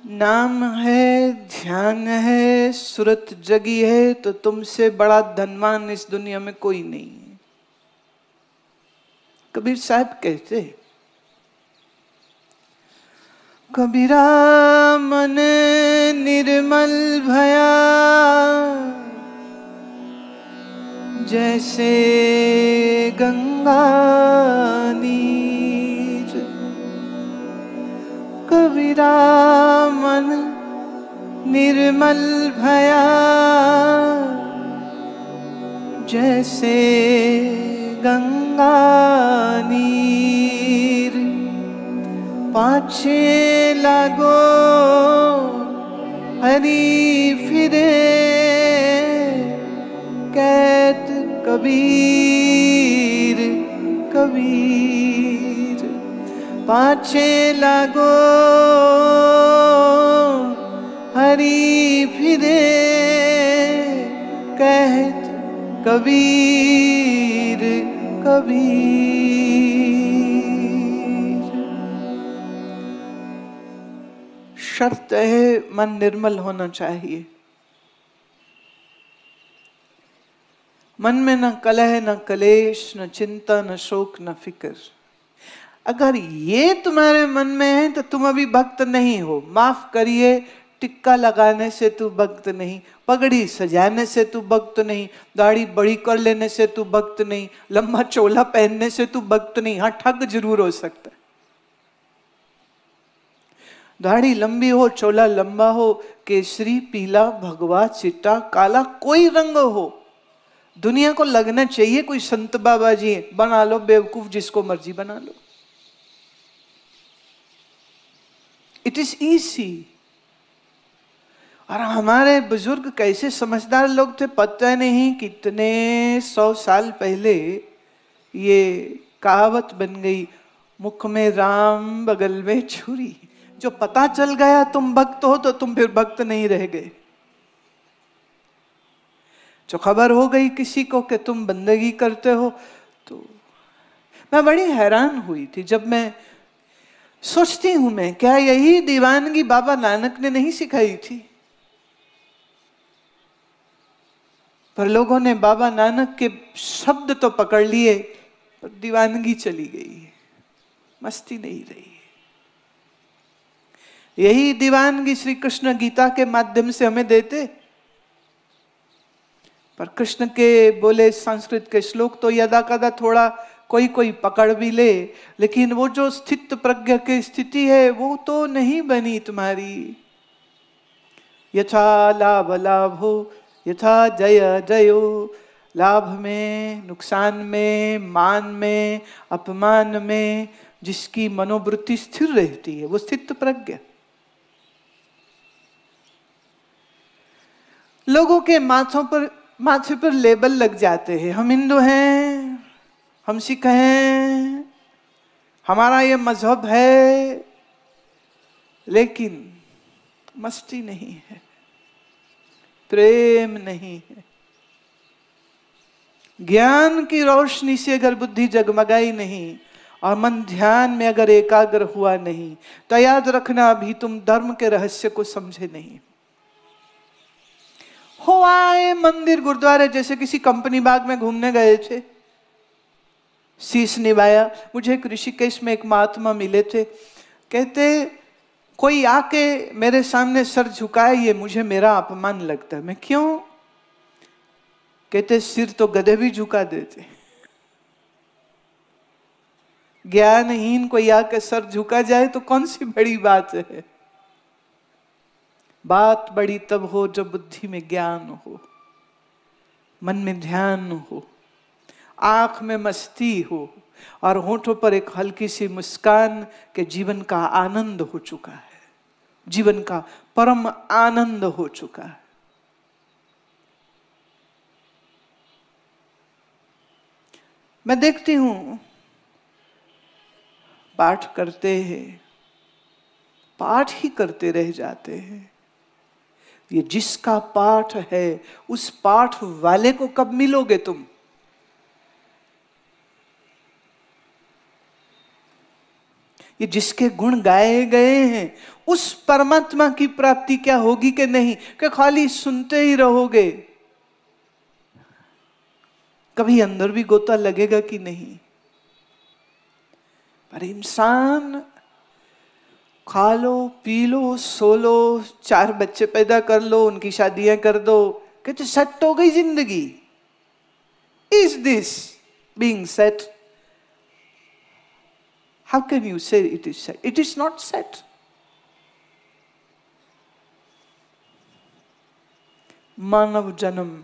नाम है, ध्यान है, सुरत जगी है, तो तुमसे बड़ा धनवान इस दुनिया में कोई नहीं है। कबीर साहब कहते, कबीरा मन निर्मल भया, जैसे गंगा नीर। कबीरा मन निर्मल भया, जैसे गंगा नीर। पाछे लागो हरि फिरे, कहत कबीर कबीर। पाछे लागो हरि फिरे, कहत कबीर कबीर। शर्त है, मन निर्मल होना चाहिए। मन में न कलह, न कलेश, न चिंता, न शोक, न फिक्र। अगर ये तुम्हारे मन में है तो तुम अभी भक्त नहीं हो। माफ करिए, टिक्का लगाने से तू भक्त नहीं, पगड़ी सजाने से तू भक्त नहीं, दाढ़ी बड़ी कर लेने से तू भक्त नहीं, लंबा चोला पहनने से तू भक्त नहीं। हाँ, ठग जरूर हो सकता है। दाढ़ी लंबी हो, चोला लंबा हो, केसरी, पीला, भगवा, चिट्टा, काला, कोई रंग हो, दुनिया को लगना चाहिए कोई संत बाबा जी है। बना लो बेवकूफ, जिसको मर्जी बना लो। It is easy. और हमारे बुजुर्ग कैसे समझदार लोग थे, पता नहीं कितने 100 साल पहले ये कहावत बन गई, मुख में राम बगल में छुरी। जो पता चल गया तुम भक्त हो तो तुम फिर भक्त नहीं रह गए। जो खबर हो गई किसी को कि तुम बंदगी करते हो, तो मैं बड़ी हैरान हुई थी जब मैं सोचती हूं, मैं क्या यही दीवानगी बाबा नानक ने नहीं सिखाई थी? पर लोगों ने बाबा नानक के शब्द तो पकड़ लिए, पर दीवानगी चली गई है, मस्ती नहीं रही है। यही दीवानगी श्री कृष्ण गीता के माध्यम से हमें देते, पर कृष्ण के बोले संस्कृत के श्लोक तो यदा कदा थोड़ा कोई कोई पकड़ भी ले, लेकिन वो जो स्थित प्रज्ञ की स्थिति है वो तो नहीं बनी तुम्हारी। यथा लाभ लाभो, यथा जय जयो। लाभ में, नुकसान में, मान में, अपमान में जिसकी मनोवृत्ति स्थिर रहती है वो स्थित प्रज्ञ। लोगों के माथे पर लेबल लग जाते हैं, हम हिंदू हैं, हम सिख हैं, हमारा ये मजहब है, लेकिन मस्ती नहीं है, प्रेम नहीं है। ज्ञान की रोशनी से अगर बुद्धि जगमगाई नहीं और मन ध्यान में अगर एकाग्र हुआ नहीं, तो याद रखना अभी तुम धर्म के रहस्य को समझे नहीं हो। आए मंदिर गुरुद्वारे, जैसे किसी कंपनी बाग में घूमने गए थे, शीश निभाया। मुझे एक ऋषिकेश में एक महात्मा मिले थे, कहते कोई आके मेरे सामने सर झुकाए, ये मुझे मेरा अपमान लगता है। मैं क्यों? कहते सिर तो गधे भी झुका देते। ज्ञानहीन कोई आके सर झुका जाए तो कौन सी बड़ी बात है? बात बड़ी तब हो जब बुद्धि में ज्ञान हो, मन में ध्यान हो, आंख में मस्ती हो और होठों पर एक हल्की सी मुस्कान के जीवन का आनंद हो चुका है, जीवन का परम आनंद हो चुका है। मैं देखती हूं पाठ करते हैं, पाठ ही करते रह जाते हैं। ये जिसका पाठ है उस पाठ वाले को कब मिलोगे तुम? ये जिसके गुण गाए गए हैं, उस परमात्मा की प्राप्ति क्या होगी कि नहीं, कि खाली सुनते ही रहोगे? कभी अंदर भी गोता लगेगा कि नहीं? पर इंसान खा लो, पी लो, सो लो, 4 बच्चे पैदा कर लो, उनकी शादियां कर दो, कहते सेट हो गई जिंदगी। Is this being set? How can you say it is set? It is not set. मानव जन्म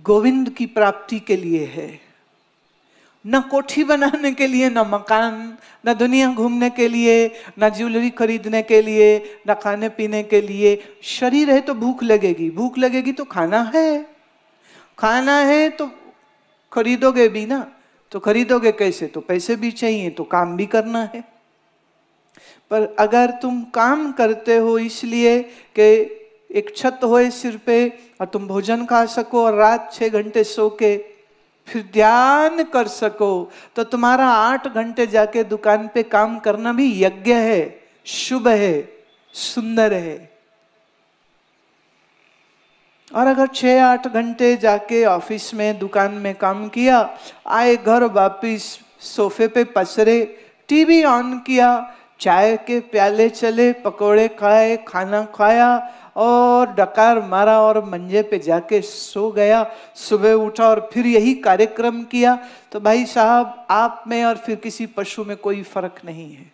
गोविंद की प्राप्ति के लिए है, न कोठी बनाने के लिए, न मकान, न दुनिया घूमने के लिए, न ज्वेलरी खरीदने के लिए, न खाने पीने के लिए। शरीर है तो भूख लगेगी, भूख लगेगी तो खाना है, खाना है तो खरीदोगे भी ना, तो खरीदोगे कैसे? तो पैसे भी चाहिए, तो काम भी करना है। पर अगर तुम काम करते हो इसलिए कि एक छत होए सिर पे और तुम भोजन खा सको और रात 6 घंटे सो के फिर ध्यान कर सको, तो तुम्हारा 8 घंटे जाके दुकान पे काम करना भी यज्ञ है, शुभ है, सुंदर है। और अगर 6-8 घंटे जाके ऑफिस में, दुकान में काम किया, आए घर वापिस सोफे पे पसरे, टीवी ऑन किया, चाय के प्याले चले, पकोड़े खाए, खाना खाया और डकार मारा और मंजे पे जाके सो गया, सुबह उठा और फिर यही कार्यक्रम किया, तो भाई साहब आप में और फिर किसी पशु में कोई फर्क नहीं है।